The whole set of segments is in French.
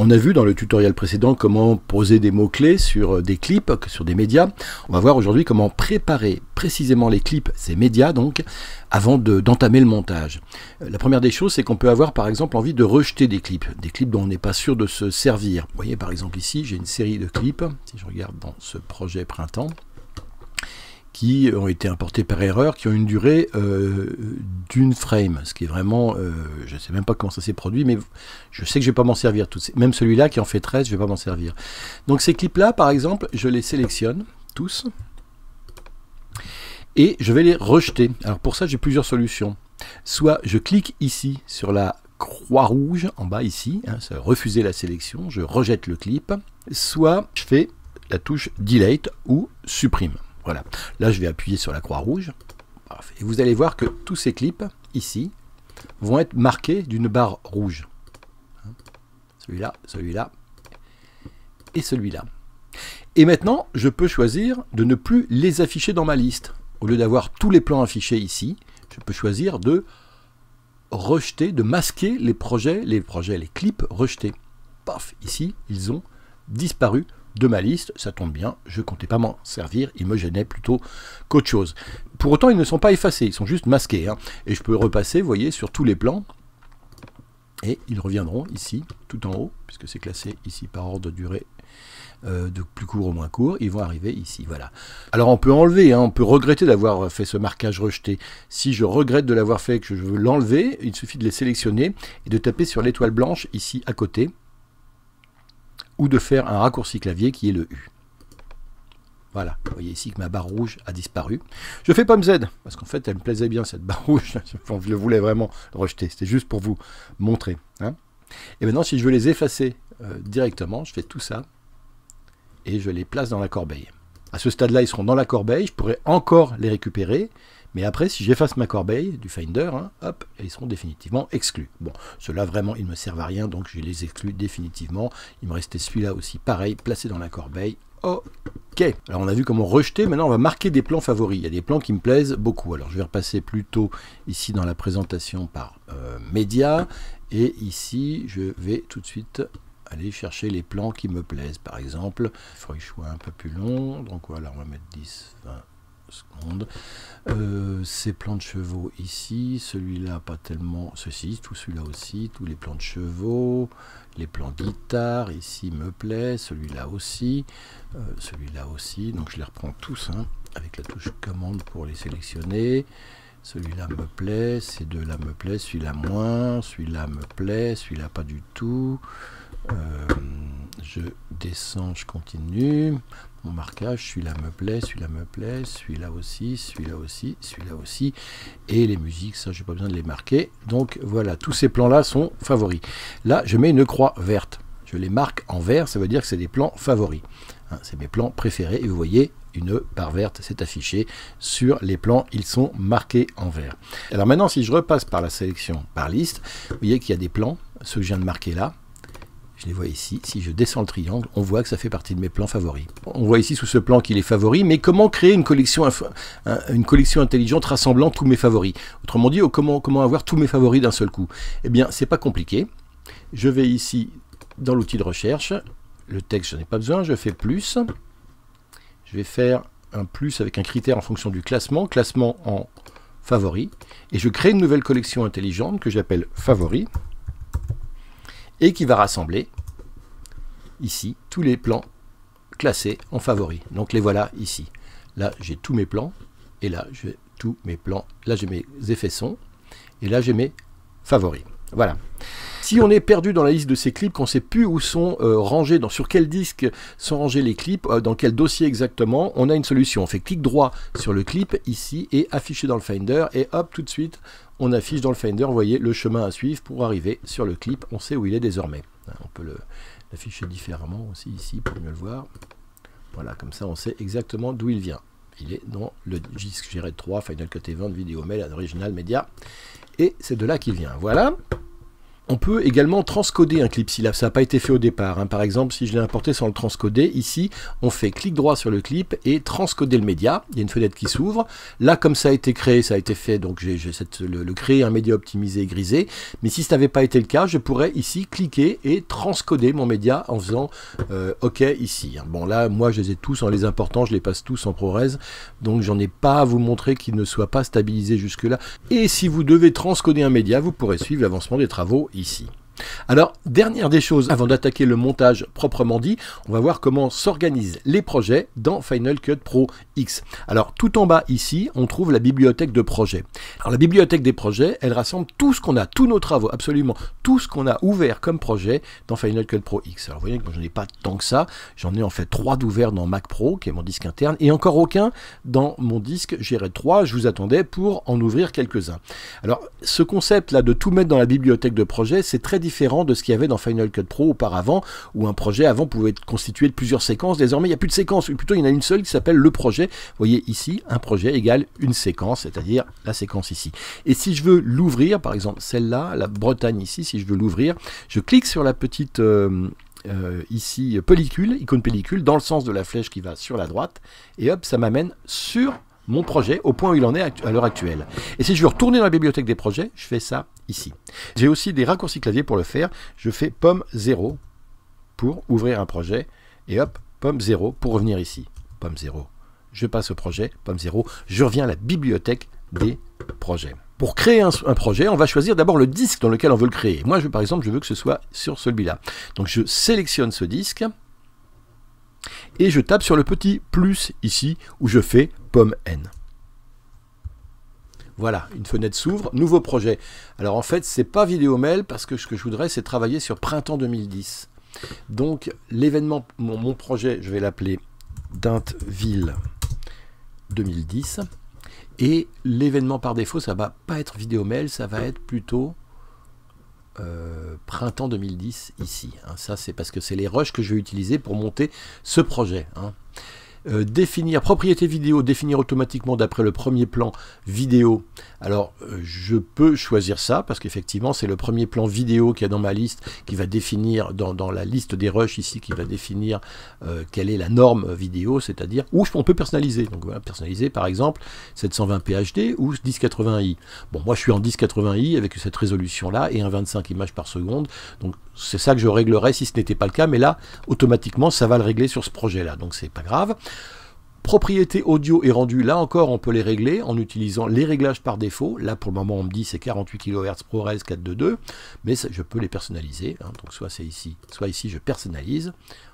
On a vu dans le tutoriel précédent comment poser des mots-clés sur des clips, sur des médias. On va voir aujourd'hui comment préparer précisément les clips, ces médias donc, avant d'entamer le montage. La première des choses, c'est qu'on peut avoir par exemple envie de rejeter des clips dont on n'est pas sûr de se servir. Vous voyez par exemple ici, j'ai une série de clips, si je regarde dans ce projet printemps, qui ont été importés par erreur, qui ont une durée d'une frame, ce qui est vraiment, je ne sais même pas comment ça s'est produit, mais je sais que je ne vais pas m'en servir. Même celui-là qui en fait 13, je ne vais pas m'en servir. Donc ces clips-là, par exemple, je les sélectionne tous, et je vais les rejeter. Alors pour ça, j'ai plusieurs solutions. Soit je clique ici sur la croix rouge, en bas ici, hein, ça refuser la sélection, je rejette le clip, soit je fais la touche Delete ou Supprime. Voilà, là je vais appuyer sur la croix rouge, et vous allez voir que tous ces clips, ici, vont être marqués d'une barre rouge. Celui-là, celui-là, et celui-là. Et maintenant, je peux choisir de ne plus les afficher dans ma liste. Au lieu d'avoir tous les plans affichés ici, je peux choisir de rejeter, de masquer les clips rejetés. Paf, ici, ils ont disparu de ma liste, ça tombe bien, je ne comptais pas m'en servir, ils me gênaient plutôt qu'autre chose. Pour autant, ils ne sont pas effacés, ils sont juste masqués, hein. Et je peux repasser, vous voyez, sur tous les plans, et ils reviendront ici, tout en haut, puisque c'est classé ici par ordre de durée, de plus court au moins court, ils vont arriver ici, voilà. Alors on peut enlever, hein, on peut regretter d'avoir fait ce marquage rejeté. Si je regrette de l'avoir fait et que je veux l'enlever, il suffit de les sélectionner et de taper sur l'étoile blanche ici à côté, ou de faire un raccourci clavier qui est le U. Voilà, vous voyez ici que ma barre rouge a disparu. Je fais pomme Z, parce qu'en fait elle me plaisait bien cette barre rouge, je voulais vraiment rejeter, c'était juste pour vous montrer. Hein. Et maintenant si je veux les effacer directement, je fais tout ça, et je les place dans la corbeille. À ce stade-là, ils seront dans la corbeille, je pourrais encore les récupérer, mais après, si j'efface ma corbeille du Finder, hein, hop, ils seront définitivement exclus. Bon, ceux-là, vraiment, ils ne me servent à rien, donc je les exclus définitivement. Il me restait celui-là aussi, pareil, placé dans la corbeille. Ok, alors on a vu comment rejeter, maintenant on va marquer des plans favoris. Il y a des plans qui me plaisent beaucoup. Alors je vais repasser plutôt ici dans la présentation par médias, et ici, je vais tout de suite aller chercher les plans qui me plaisent. Par exemple, il faut que je sois un peu plus long, donc voilà, on va mettre 10, 20 secondes. Ces plans de chevaux ici, celui-là pas tellement, ceci, tout celui-là aussi, tous les plans de chevaux, les plans de guitare ici me plaît, celui-là aussi, donc je les reprends tous, hein, avec la touche commande pour les sélectionner. Celui-là me plaît, ces deux-là me plaisent, celui-là moins, celui-là me plaît, celui-là pas du tout. Je descends, je continue. Mon marquage, celui-là me plaît, celui-là me plaît, celui-là aussi, celui-là aussi, celui-là aussi. Et les musiques, ça, j'ai pas besoin de les marquer. Donc voilà, tous ces plans-là sont favoris. Là, je mets une croix verte. Je les marque en vert, ça veut dire que c'est des plans favoris. Hein, c'est mes plans préférés. Et vous voyez, une barre verte s'est affichée sur les plans, ils sont marqués en vert. Alors maintenant, si je repasse par la sélection par liste, vous voyez qu'il y a des plans, ceux que je viens de marquer là. Je les vois ici. Si je descends le triangle, on voit que ça fait partie de mes plans favoris. On voit ici sous ce plan qu'il est favori, mais comment créer une collection intelligente rassemblant tous mes favoris? Autrement dit, comment avoir tous mes favoris d'un seul coup? Eh bien, c'est pas compliqué. Je vais ici dans l'outil de recherche. Le texte, je n'en ai pas besoin. Je fais plus. Je vais faire un plus avec un critère en fonction du classement en favoris. Et je crée une nouvelle collection intelligente que j'appelle favoris. Et qui va rassembler ici tous les plans classés en favoris. Donc les voilà ici. Là j'ai tous mes plans, et là j'ai tous mes plans. Là j'ai mes effets son, et là j'ai mes favoris. Voilà. Si on est perdu dans la liste de ces clips, qu'on ne sait plus où sont rangés, sur quel disque sont rangés les clips, dans quel dossier exactement, on a une solution. On fait clic droit sur le clip ici et afficher dans le Finder, et hop, tout de suite, on affiche dans le Finder, vous voyez, le chemin à suivre pour arriver sur le clip. On sait où il est désormais. On peut l'afficher différemment aussi ici pour mieux le voir. Voilà, comme ça on sait exactement d'où il vient. Il est dans le disque GR3, Final Cut Event, Vidéo Mail, Original Media. Et c'est de là qu'il vient. Voilà. On peut également transcoder un clip si ça n'a pas été fait au départ. Hein. Par exemple, si je l'ai importé sans le transcoder, ici, on fait clic droit sur le clip et transcoder le média. Il y a une fenêtre qui s'ouvre. Là, comme ça a été créé, ça a été fait, donc j'ai le créer un média optimisé et grisé. Mais si ça n'avait pas été le cas, je pourrais ici cliquer et transcoder mon média en faisant OK ici. Bon, là, moi, je les ai tous en les important, je les passe tous en ProRes. Donc, j'en ai pas à vous montrer qu'ils ne soient pas stabilisés jusque-là. Et si vous devez transcoder un média, vous pourrez suivre l'avancement des travaux ici. Alors, dernière des choses, avant d'attaquer le montage proprement dit, on va voir comment s'organisent les projets dans Final Cut Pro X. Alors, tout en bas ici, on trouve la bibliothèque de projets. Alors, la bibliothèque des projets, elle rassemble tout ce qu'on a, tous nos travaux, absolument tout ce qu'on a ouvert comme projet dans Final Cut Pro X. Alors, vous voyez que moi, j'en ai pas tant que ça. J'en ai en fait 3 d'ouverts dans Mac Pro, qui est mon disque interne, et encore aucun dans mon disque GR3. Je vous attendais pour en ouvrir quelques-uns. Alors, ce concept-là de tout mettre dans la bibliothèque de projets, c'est très différent de ce qu'il y avait dans Final Cut Pro auparavant, où un projet avant pouvait être constitué de plusieurs séquences. Désormais, il n'y a plus de séquences, plutôt il y en a une seule qui s'appelle le projet. Vous voyez ici, un projet égale une séquence, c'est-à-dire la séquence ici. Et si je veux l'ouvrir, par exemple celle-là, la Bretagne ici, si je veux l'ouvrir, je clique sur la petite ici pellicule, icône pellicule, dans le sens de la flèche qui va sur la droite, et hop, ça m'amène sur mon projet au point où il en est à l'heure actuelle. Et si je veux retourner dans la bibliothèque des projets, je fais ça ici. J'ai aussi des raccourcis clavier pour le faire. Je fais pomme 0 pour ouvrir un projet et hop, pomme 0 pour revenir ici. Pomme 0, je passe au projet, pomme 0, je reviens à la bibliothèque des projets. Pour créer un projet, on va choisir d'abord le disque dans lequel on veut le créer. Moi, par exemple, je veux que ce soit sur celui-là. Donc je sélectionne ce disque et je tape sur le petit plus ici où je fais pomme N. Voilà, une fenêtre s'ouvre, nouveau projet. Alors en fait, c'est pas Vidéomail parce que ce que je voudrais, c'est travailler sur printemps 2010. Donc l'événement, mon projet, je vais l'appeler Dintville 2010. Et l'événement par défaut, ça va pas être Vidéomail, ça va être plutôt printemps 2010 ici. Hein. Ça, c'est parce que c'est les rushs que je vais utiliser pour monter ce projet. Hein. Définir propriété vidéo, définir automatiquement d'après le premier plan vidéo. Alors je peux choisir ça parce qu'effectivement c'est le premier plan vidéo qu'il y a dans ma liste qui va définir dans la liste des rushs ici qui va définir quelle est la norme vidéo, c'est-à-dire où on peut personnaliser. Donc voilà, personnaliser par exemple 720p HD ou 1080i. Bon, moi je suis en 1080i avec cette résolution là et un 25 images par seconde. Donc c'est ça que je réglerais si ce n'était pas le cas, mais là automatiquement ça va le régler sur ce projet là, donc c'est pas grave. Propriété audio et rendu, là encore on peut les régler en utilisant les réglages par défaut. Là pour le moment on me dit c'est 48 kHz ProRes 422, mais ça, je peux les personnaliser. Hein. Donc soit c'est ici, soit ici je personnalise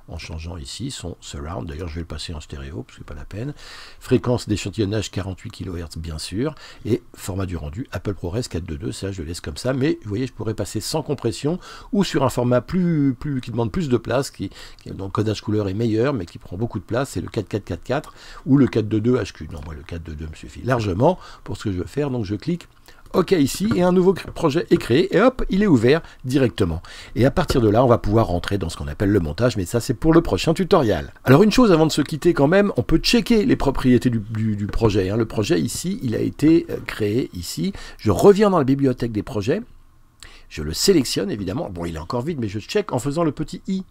en changeant ici son surround. D'ailleurs je vais le passer en stéréo parce que c'est pas la peine. Fréquence d'échantillonnage 48 kHz bien sûr, et format du rendu Apple ProRes 422, ça je le laisse comme ça, mais vous voyez je pourrais passer sans compression ou sur un format qui demande plus de place, dont le codage couleur est meilleur mais qui prend beaucoup de place, c'est le 4444 ou le 422 HQ. Non, moi le 422 me suffit largement pour ce que je veux faire, donc je clique OK ici, et un nouveau projet est créé, et hop, il est ouvert directement. Et à partir de là, on va pouvoir rentrer dans ce qu'on appelle le montage, mais ça c'est pour le prochain tutoriel. Alors une chose avant de se quitter quand même, on peut checker les propriétés du projet. Hein. Le projet ici, il a été créé ici. Je reviens dans la bibliothèque des projets, je le sélectionne évidemment. Bon, il est encore vide, mais je check en faisant le petit i,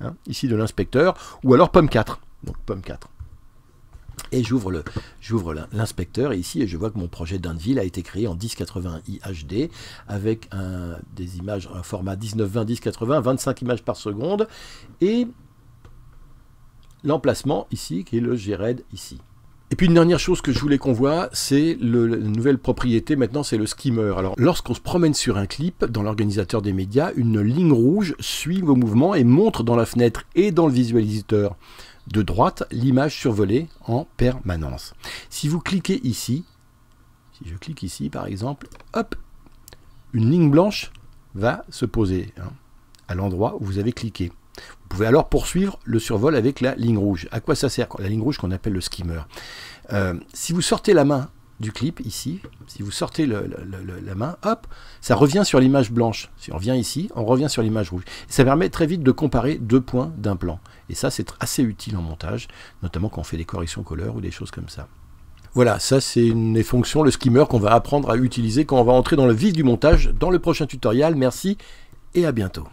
hein, ici de l'inspecteur, ou alors pomme 4. Donc pomme 4. Et j'ouvre l'inspecteur ici et je vois que mon projet Dintville a été créé en 1080i HD avec des images, un format 1920 1080, 25 images par seconde et l'emplacement ici qui est le GRED ici. Et puis une dernière chose que je voulais qu'on voit, c'est la nouvelle propriété, maintenant c'est le skimmer. Alors lorsqu'on se promène sur un clip, dans l'organisateur des médias, une ligne rouge suit vos mouvements et montre dans la fenêtre et dans le visualisateur de droite l'image survolée en permanence. Si vous cliquez ici, si je clique ici par exemple, hop, une ligne blanche va se poser à l'endroit où vous avez cliqué. Vous pouvez alors poursuivre le survol avec la ligne rouge. À quoi ça sert? La ligne rouge qu'on appelle le skimmer. Si vous sortez la main du clip ici, si vous sortez la main, hop, ça revient sur l'image blanche. Si on revient ici, on revient sur l'image rouge. Ça permet très vite de comparer deux points d'un plan. Et ça, c'est assez utile en montage, notamment quand on fait des corrections couleurs ou des choses comme ça. Voilà, ça c'est une des fonctions, le skimmer, qu'on va apprendre à utiliser quand on va entrer dans le vif du montage dans le prochain tutoriel. Merci et à bientôt.